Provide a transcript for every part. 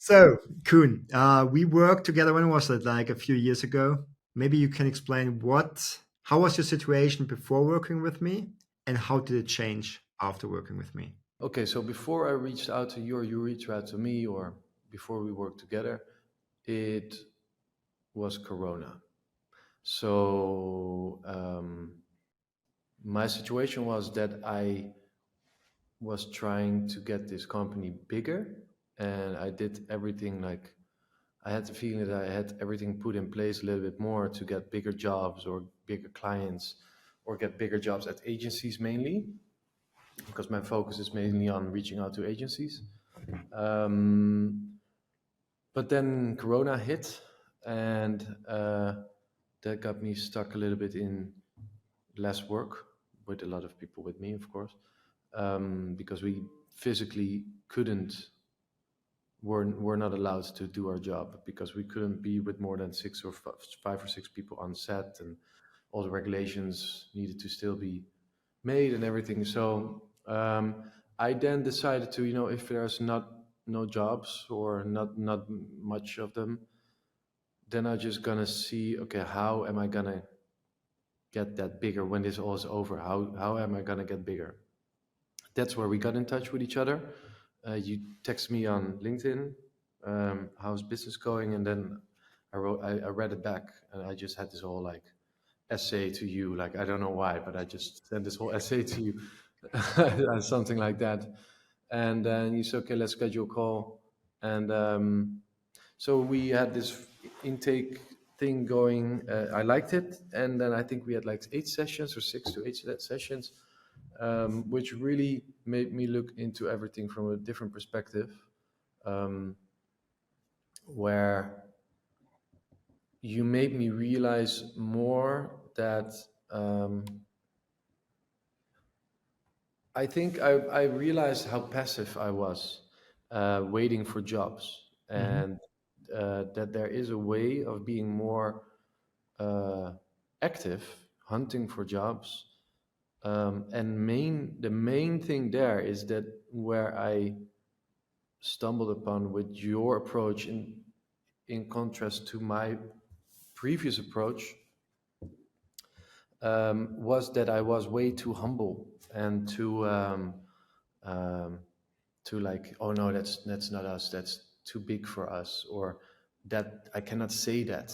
So, Kuhn, we worked together. When was it? Like a few years ago. Maybe you can explain how was your situation before working with me, and how did it change after working with me? Okay, so before I reached out to you or you reached out to me or before we worked together, it was Corona. So my situation was that I was trying to get this company bigger, and I did everything like I had the feeling that I had everything put in place a little bit more to get bigger jobs or bigger clients or get bigger jobs at agencies mainly, because my focus is mainly on reaching out to agencies. Um, but then Corona hit, and that got me stuck a little bit in less work with a lot of people with me, of course, because we physically couldn't were not allowed to do our job because we couldn't be with more than five or six people on set, and all the regulations needed to still be made and everything. So I then decided to, if there's not no jobs or not much of them, then I just gonna see, okay, how am I gonna get that bigger when this all is over? How am I gonna get bigger? That's where we got in touch with each other. You text me on LinkedIn, how's business going, and then I read it back, and I just had this whole like essay to you. Like I don't know why, but I just sent this whole essay to you, something like that. And then you said, okay, let's schedule a call, and so we had this intake thing going. I liked it, and then I think we had like 8 sessions or 6 to 8 sessions, which really made me look into everything from a different perspective, um, where you made me realize more that um, I think I realized how passive I was, waiting for jobs, Hmm. and that there is a way of being more uh, active, hunting for jobs. And the main thing there is that where I stumbled upon with your approach in contrast to my previous approach, was that I was way too humble and um, too like, oh no, that's not us, that's too big for us, or that I cannot say that,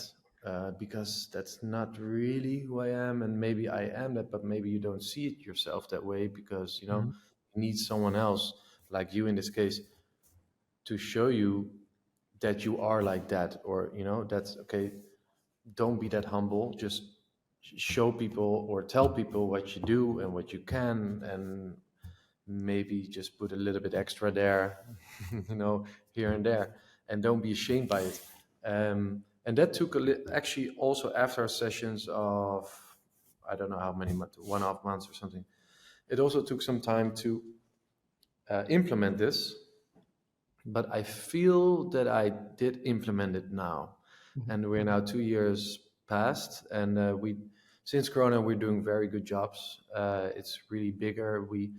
because that's not really who I am, and maybe I am that, but maybe you don't see it yourself that way because Hmm. you need someone else like you in this case to show you that you are like that, or that's okay. Don't be that humble, just show people or tell people what you do and what you can, and maybe just put a little bit extra there, you know here and there, and don't be ashamed by it. And that took actually also after sessions of, I don't know how many months, 1.5 months or something. It also took some time to implement this, but I feel that I did implement it now, and we're now 2 years past, and we since Corona we're doing very good jobs. It's really bigger. We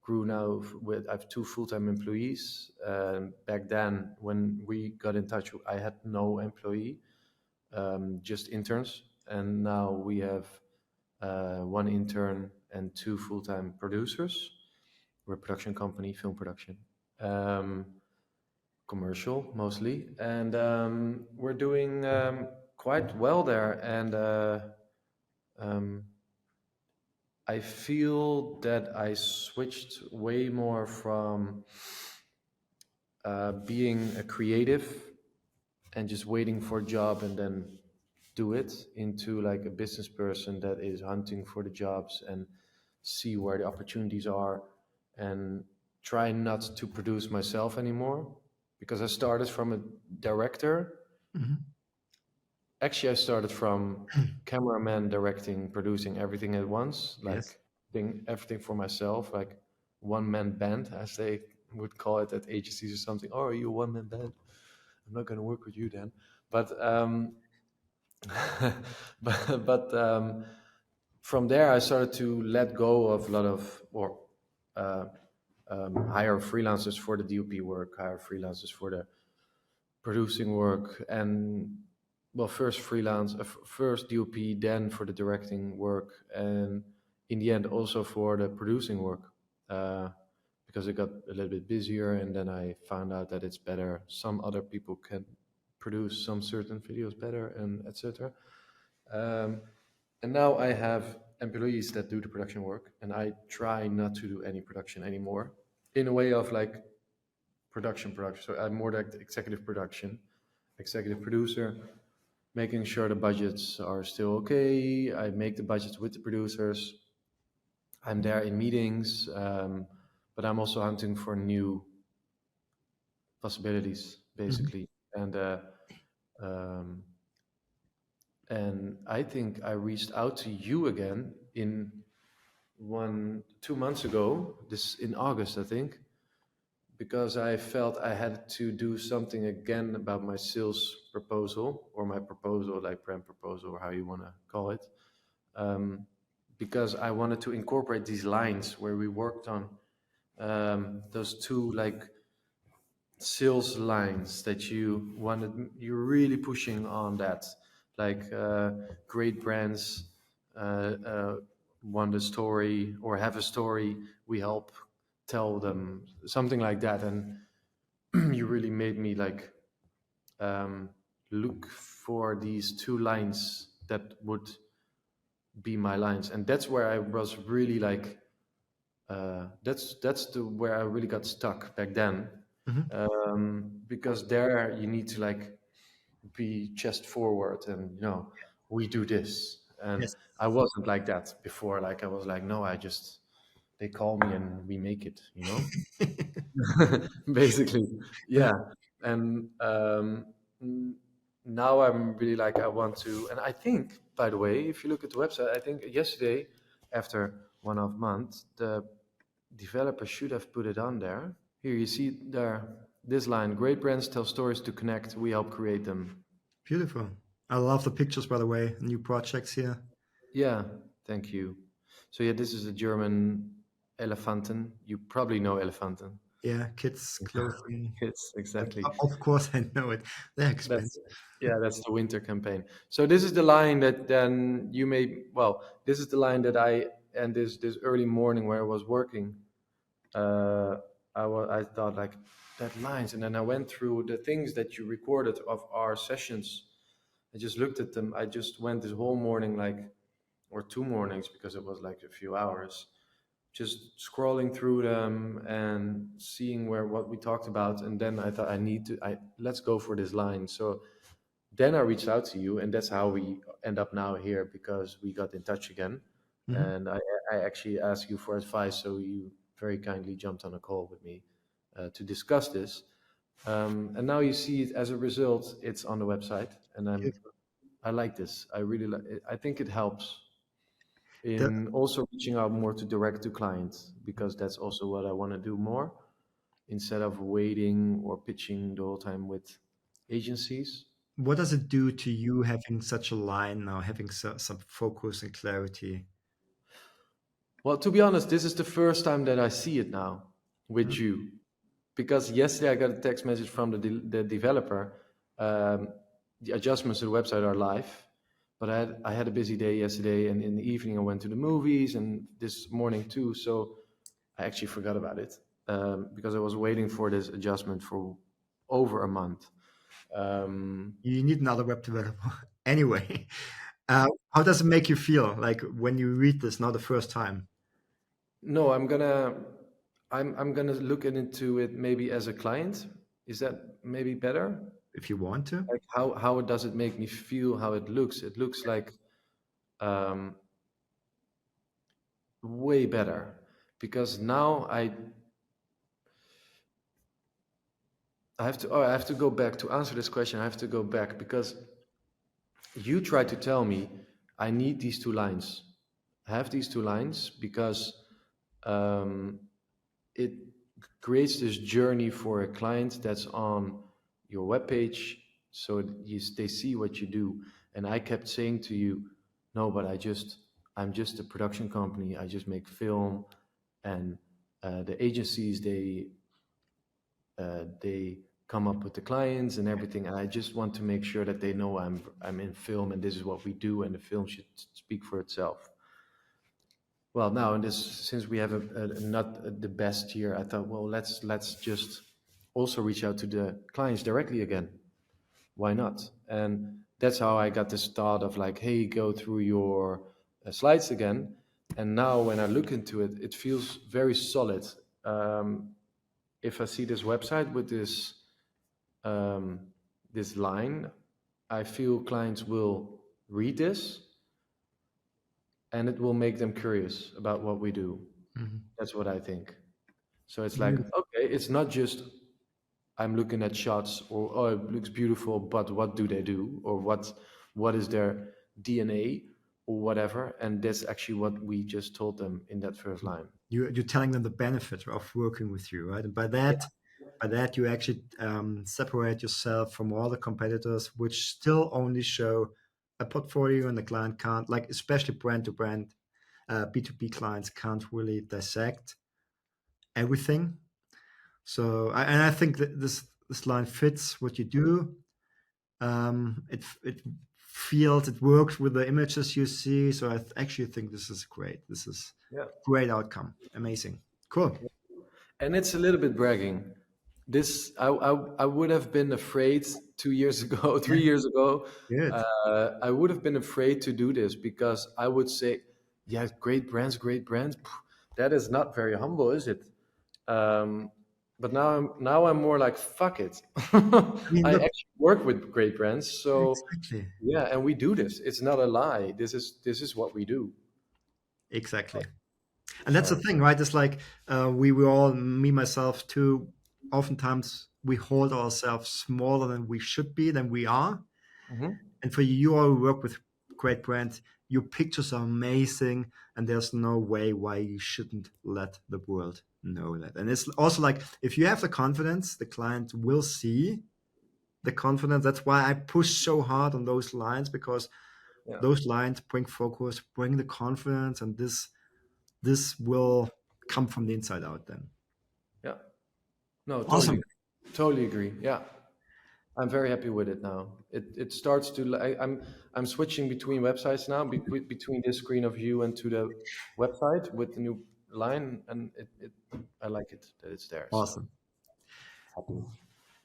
grew now with I have two full-time employees. Back then, when we got in touch, I had no employee, just interns, and now we have one intern and two full-time producers. We're a production company, film production. Um, Commercial mostly, and we're doing quite well there. And um, I feel that I switched way more from being a creative and just waiting for a job and then do it, into like a business person that is hunting for the jobs and see where the opportunities are, and try not to produce myself anymore, because I started from a director. Hmm. Actually, I started from cameraman, directing, producing everything at once, Yes. like doing everything for myself, like one man band, as they would call it at agencies or something. Oh, are you a one man band? I'm not going to work with you then. But but from there, I started to let go of a lot of, or uh, hire freelancers for the DOP work, hire freelancers for the producing work, and well, first freelance, first DOP, then for the directing work, and in the end also for the producing work, because it got a little bit busier, and then I found out that it's better. Some other people can produce some certain videos better, and etc. Um, and now I have employees that do the production work, and I try not to do any production anymore, in a way of like production. So I'm more like executive production, executive producer, making sure the budgets are still okay. I make the budgets with the producers. I'm there in meetings, but I'm also hunting for new possibilities, Mhm. basically. Um, and I think I reached out to you again in 2 months ago, this in August, I think, because I felt I had to do something again about my sales proposal, or my proposal, like brand proposal, or how you want to call it. Um, because I wanted to incorporate these lines where we worked on, those two like sales lines that you're really pushing on that, like great brands want a story or have a story, we help tell them, something like that. And you really made me like, um, look for these two lines that would be my lines, and that's where I was really like, that's the where I really got stuck back then, Mhm. because there you need to like be chest forward, and we do this. And Yes. I wasn't like that before. Like I was like, no, I just, they call me and we make it. Basically, Yeah. yeah. And n- now I'm really like, I want to, and I think, by the way, if you look at the website, I think yesterday, after 1.5 months, the developer should have put it on there. Here you see there, this line: great brands tell stories to connect, we help create them. Beautiful. I love the pictures, by the way. New projects here. Yeah, thank you. So yeah, this is a German Elefanten. You probably know Elefanten. Yeah, kids clothing. It's exactly. Of course, I know it. They're That's expensive. yeah, that's the winter campaign. So this is the line that then you may, well, this is the line that I, and this early morning where I was working, uh, I thought like, that lines, and then I went through the things that you recorded of our sessions. I just looked at them. I just went this whole morning, like, or 2 mornings, because it was like a few hours, just scrolling through them and seeing where what we talked about. And then I thought, I let's go for this line. So then I reached out to you, and that's how we end up now here, because we got in touch again. Mhm. And I actually asked you for advice, so you very kindly jumped on a call with me to discuss this. And now you see it as a result. It's on the website, and Beautiful. I like this. I really like. I think it helps The, in also reaching out more to direct to clients, because that's also what I want to do more, instead of waiting or pitching the whole time with agencies. what does it do to you having such a line now, having some focus and clarity? Well, to be honest, this is the first time that I see it now with Mhm. you, because yesterday I got a text message from the developer. Um, the adjustments to the website are live, but I had a busy day yesterday, and in the evening I went to the movies, and this morning too. So I actually forgot about it, because I was waiting for this adjustment for over a month. Um, You need another web developer. Anyway, how does it make you feel like when you read this now the first time, no, I'm gonna look into it maybe as a client. Is that maybe better? if you want to? Like how does it make me feel? How it looks? It looks like, um, way better, because now I have to go back to answer this question. I have to go back, because you tried to tell me I need these two lines. I have these two lines because, um, it creates this journey for a client that's on your webpage, so they see what you do. And I kept saying to you, no, but I'm just a production company. I just make film, and the agencies, they come up with the clients and everything. And I just want to make sure that they know I'm in film and this is what we do, and the film should speak for itself. Well, now in this, since we have not the best year, I thought, well, let's just also reach out to the clients directly again. Why not? And that's how I got this thought of like, hey, go through your slides again. And now when I look into it, it feels very solid. Um, if I see this website with um, this line, I feel clients will read this and it will make them curious about what we do. Mhm. That's what I think. So it's like, Beautiful. okay, it's not just I'm looking at shots or oh, it looks beautiful, but what do they do, or what is their DNA or whatever? And that's actually what we just told them in that first line. You're telling them the benefit of working with you, right? And by that you actually separate yourself from all the competitors, which still only show a portfolio, and the client can't, like especially brand to brand, B2B clients can't really dissect everything. So, and I think that this line fits what you do. It feels, it works with the images you see. So I actually think this is great. This is Yeah. great outcome. Amazing. Cool. And it's a little bit bragging. This I would have been afraid 2 years ago, Yeah, 3 years ago. good. I would have been afraid to do this because I would say, yeah, great brands, great brands. That is not very humble, is it? Um, but now I'm more like fuck it. I mean, I look, actually work with great brands, so exactly, yeah, and we do this. It's not a lie. This is what we do. exactly. And that's the So. thing, right? It's like we were all, me myself too. Oftentimes we hold ourselves smaller than we should be, than we are. Mhm. And for you, you all work with great brands. Your pictures are amazing, and there's no way why you shouldn't let the world know that. And it's also like if you have the confidence, the client will see the confidence. That's why I push so hard on those lines, because Yeah, those lines bring focus, bring the confidence, and this will come from the inside out. Then yeah. No, awesome. totally agree. Yeah. I'm very happy with it now. It starts to I'm switching between websites now, between this screen of you and to the website with the new line, and it I like it that it's there. So Awesome. happy.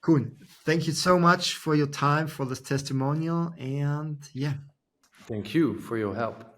Cool. Thank you so much for your time for this testimonial. And yeah, Thank you for your help.